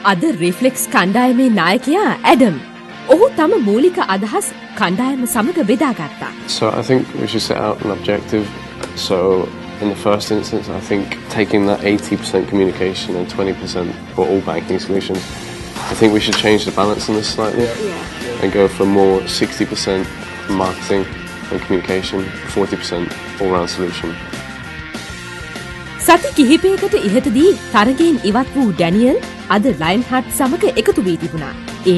අද රිෆ්ලෙක්ස් කණ්ඩායමේ නායකයා ඇඩම්. ඔහු තම මූලික අදහස් කණ්ඩායම සමග බෙදාගත්තා. So I think we should set out an objective. So in the first instance, I think taking that 80% communication and 20% for all banking solutions, I think we should change the balance on this slightly and go for more 60% marketing and communication, 40% all-round solution. සති කිහිපයකට ඉහතදී තරගයෙන් ඉවත් වූ Daniel අද line hut සමග එකතු වී තිබුණා. ඒ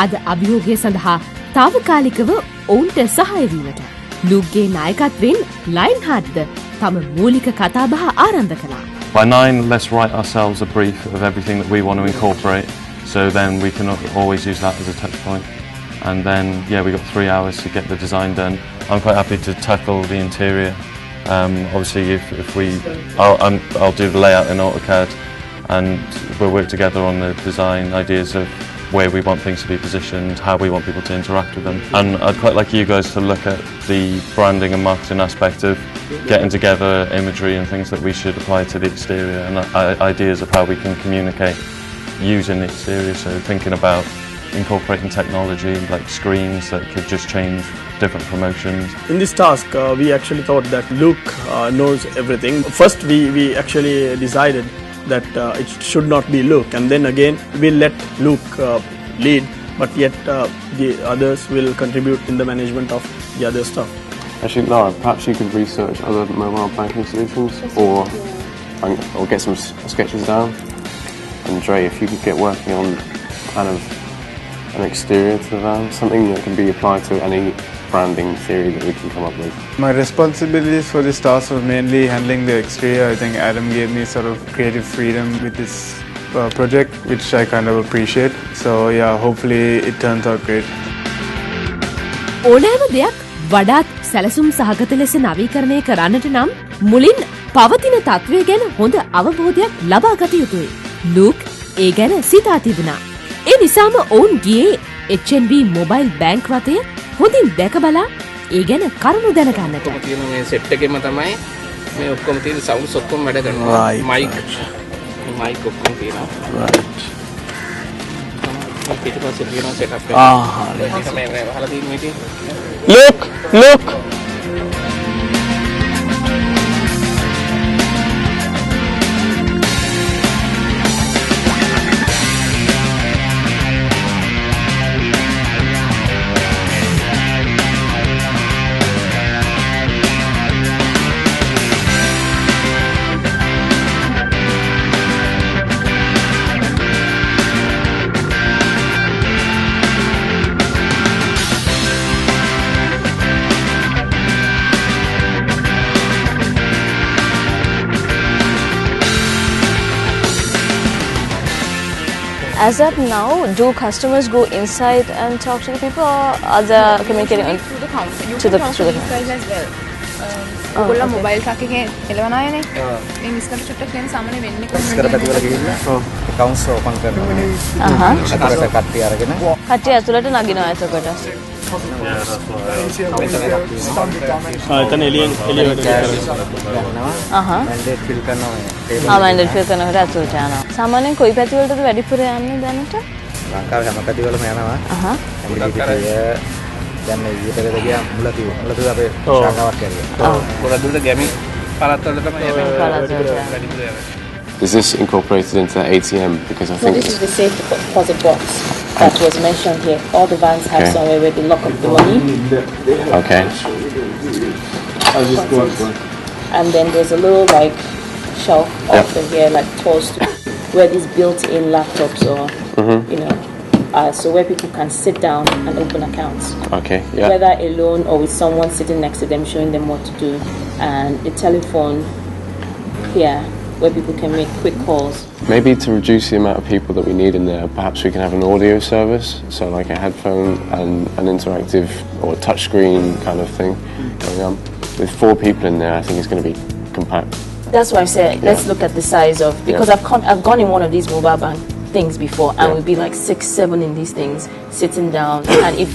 අද අභියෝගය සඳහා తాවකාලිකව ඔවුන්ට සහාය වීමට ලුක්ගේ නායකත්වයෙන් ලයින් හට්ද තම මූලික කතාබහ ආරම්භ කළා. By 9, let's write ourselves a brief of everything that we want to incorporate, so then we can always use that as a touch point. And then, yeah, we got 3 hours to get the design done. I'm quite happy to tackle the interior. Obviously, if I'll do the layout in AutoCAD, and we'll work together on the design ideas of where we want things to be positioned, how we want people to interact with them. And I'd quite like you guys to look at the branding and marketing aspect of getting together imagery and things that we should apply to the exterior, and ideas of how we can communicate using the exterior. So thinking about incorporating technology like screens that could just change different promotions. In this task, we actually thought that Luke knows everything. First, we actually decided that it should not be Luke, and then again we'll let Luke lead, but yet the others will contribute in the management of the other stuff. Actually, Lara, perhaps you could research other mobile banking solutions, or get some sketches down. And Dre, if you could get working on kind of an exterior to the van, something that can be applied to any branding theory that we can come up with. My responsibilities for this task were mainly handling the exterior. I think Adam gave me sort of creative freedom with this project, which I kind of appreciate. So yeah, hopefully it turns out great. ඕනෑම දෙයක් වඩාත් සැලසුම් සහගත ලෙස නවීකරණය කරන්නට නම් මුලින් පවතින තත්ත්වය ගැන හොඳ අවබෝධයක් ලබා ගත යුතුයි. ලූක් ඒ ගැන සිතා තිබුණා. ඒ නිසාම ඔවුන් ගියේ HNB මොබයිල් බැංක් වතය හොඳින් දැක බලා ඒ ගැන කරුණු දැනගන්නට. තියෙන මේ සෙට් එකෙම තමයි මේ ඔක්කොම තියෙන සවුන්ඩ්ස් ඔක්කොම වැඩ කරනවා. මයික් ඔක්කොම තියෙනවා. Right. පිටිපස්සේ තියෙන සෙටප් එක. මේ වහලා තියෙන මේකේ. Look! As of now, do customers go inside and talk to the people, or are they communicating to the counter? to the counter as well. ඔයගොල්ලෝ මොබයිල් එකේ එලවන අයනේ. මේ මිස්කර් චුට්ටක් කියන සාමාන්‍ය වෙන්නේ කොහොමද? මිස්කර් පැතිවල ගිහිල්ලා accounts open කරනවා. අතකට කට්ටිය අරගෙන. කට්ටිය ඇතුළට නගිනවා එතකොට. එතන එළියට mandate fill කරනවා. mandate fill කරනකොට ඇතුළට යනවා. සාමාන්‍යයෙන් කොයි පැති වලටද වැඩිපුර යන්නේ දැනට? ලංකාවේ හැම පැතිවලම යනවා. දැන් මේ ඊටකද ගියා මුලතිව අපේ ශාඛාවක් ඇරියා. ගොඩක් දුරට ගැමි පළාත් වලට තමයි යන්නේ. Is this incorporated into the ATM? Because I think this is the safe deposit box that was mentioned here. All the banks have somewhere where they lock up the money. Okay. And then there's a little like shelf over here, like close to where these built-in laptops or you know. So where people can sit down and open accounts. Okay, yeah. Whether alone or with someone sitting next to them showing them what to do. And a telephone here where people can make quick calls. Maybe to reduce the amount of people that we need in there, perhaps we can have an audio service, so like a headphone and an interactive or touchscreen kind of thing going on. With 4 people in there, I think it's going to be compact. That's why I said let's look at the size of, because I've gone in one of these mobile bank things before, and we'd be like 6, 7 in these things sitting down, and if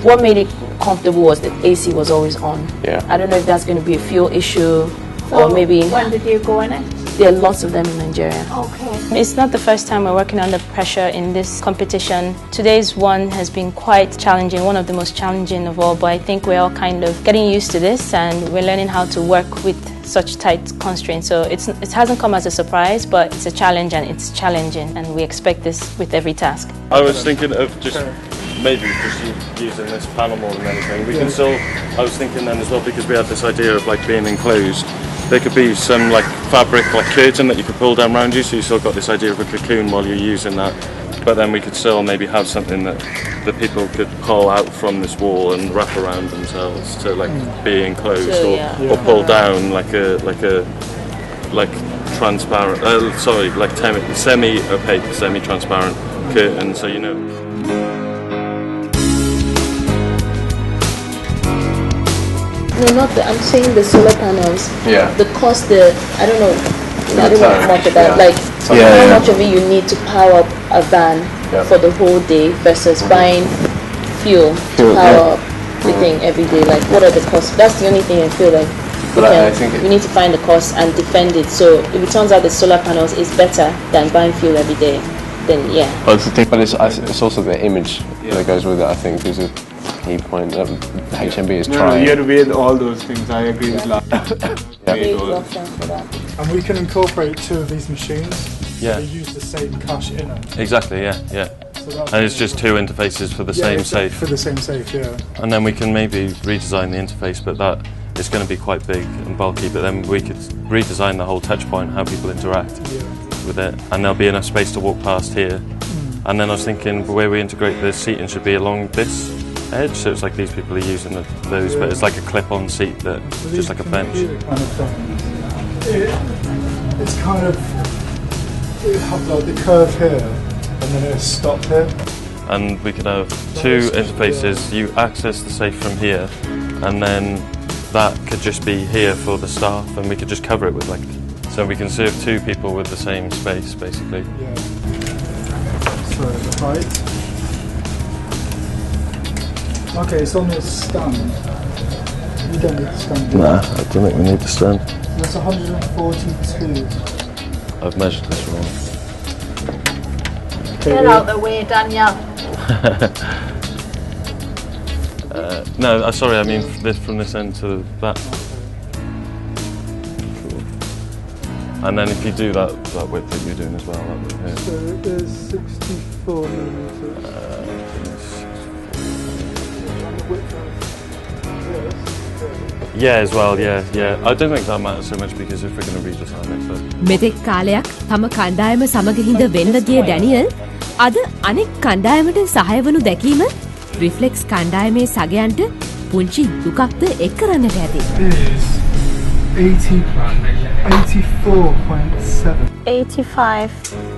what made it comfortable was that AC was always on. Yeah. I don't know if that's going to be a fuel issue or maybe. When did you go in it? There are lots of them in Nigeria. Okay. It's not the first time we're working under pressure in this competition. Today's one has been quite challenging, one of the most challenging of all, but I think we're all kind of getting used to this and we're learning how to work with such tight constraints. So it hasn't come as a surprise, but it's a challenge and it's challenging, and we expect this with every task. I was thinking of just maybe just using this panel more than anything. We can still, I was thinking then as well, because we had this idea of like being enclosed, there could be some like fabric, like curtain that you could pull down around you, so you still got this idea of a cocoon while you're using that. But then we could still maybe have something that the people could pull out from this wall and wrap around themselves to like be enclosed, or pull down like transparent, semi-opaque, semi-transparent curtain, so you know. No, not the, I'm saying the solar panels. Yeah. The cost, I don't know, I don't know much about like how much of it you need to power up a van for the whole day versus buying fuel to power up the thing every day. Like, what are the costs? That's the only thing I feel like we need to find the cost and defend it. So if it turns out the solar panels is better than buying fuel every day, then yeah. But it's also the image that goes with it, I think, is a key point that HMB is trying. You have to weigh all those things. I agree with Lara. And we can incorporate two of these machines. Yeah. They use the same cache inner. Exactly, yeah. So and it's just two interfaces for the same safe. For the same safe, yeah. And then we can maybe redesign the interface, but that is going to be quite big and bulky. But then we could redesign the whole touch point, how people interact with it. And there'll be enough space to walk past here. And then I was thinking the way we integrate the seating should be along this edge, so it's like these people are using those, but it's like a clip-on seat that just like a bench. It's kind of it have like the curve here, and then it'll stop here. And we could have two interfaces. You access the safe from here, and then that could just be here for the staff, and we could just cover it with like, so we can serve two people with the same space, basically. Yeah. So the height. Okay, it's on this stand. We don't need the stand. Nah, I don't think we need the stand. That's 142. I've measured this wrong. Get out the way, Daniel. No, sorry, I mean from this end to that. Cool. And then if you do that width that you're doing as well, that width here. So it is 64 millimeters. Yeah, as well, yeah. I don't think that matters so much because if we're going to redesign it, but... මෙතෙක් කාලයක් තම කණ්ඩායම සමග හිඳ වෙන්න ගිය Daniel අද අනෙක් කණ්ඩායමට සහාය වනු දැකීම රිෆ්ලෙක්ස් කණ්ඩායමේ සගයන්ට පුංචි දුකක්ද එක් කරන්නට ඇති. 84.7. 85.